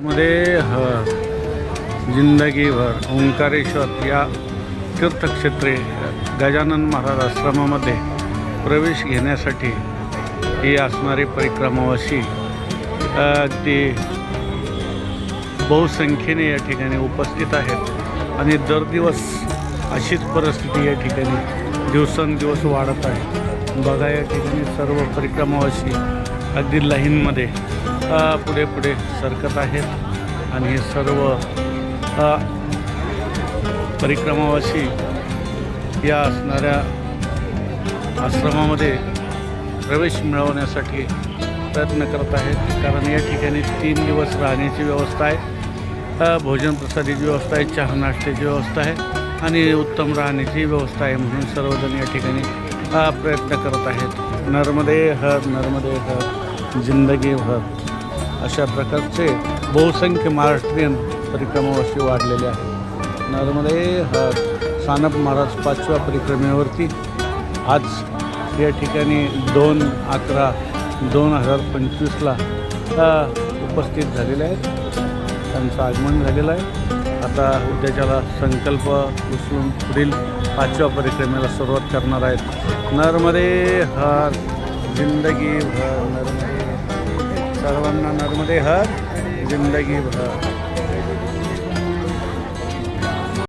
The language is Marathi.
नर्मदे हर जिंदगीभर ओंकारेश्वर या तीर्थक्षेत्रे गजानन महाराज आश्रमामध्ये प्रवेश घेण्यासाठी ही असणारी परिक्रमावासी अगदी बहुसंख्येने या ठिकाणी उपस्थित आहेत आणि दर दिवस अशीच परिस्थिती या ठिकाणी दिवसेंदिवस वाढत आहे। बघा या ठिकाणी सर्व परिक्रमावासी अगदी लाईनमध्ये पुढे पुढे सरकत आहेत आणि हे सर्व परिक्रमावासी या असणाऱ्या आश्रमामध्ये प्रवेश मिळवण्यासाठी प्रयत्न करत आहेत। कारण या ठिकाणी 3 दिवस राहण्याची व्यवस्था आहे, भोजन प्रसादाची व्यवस्था आहे, चहा नाश्त्याची व्यवस्था आहे आणि उत्तम राहण्याची व्यवस्था आहे। म्हणून सर्वजण या ठिकाणी प्रयत्न करत आहेत। नर्मदे हर नर्मदे हर जिंदगी भर अशा प्रकारचे बहुसंख्य महाराष्ट्रीयन परिक्रमावासी वाढलेले आहेत। नर्मदे हर सानप महाराज 5व्या परिक्रमेवरती आज या ठिकाणी 2/11/2025ला उपस्थित झालेले आहेत। त्यांचं आगमन झालेलं आहे। आता उद्याच्याला संकल्प उचलून पुढील 5व्या परिक्रमेला सुरुवात करणार आहेत। नर्मदे हर जिंदगी भर नर्मदे सर्वांना नर्मदे हर जिंदगी भर।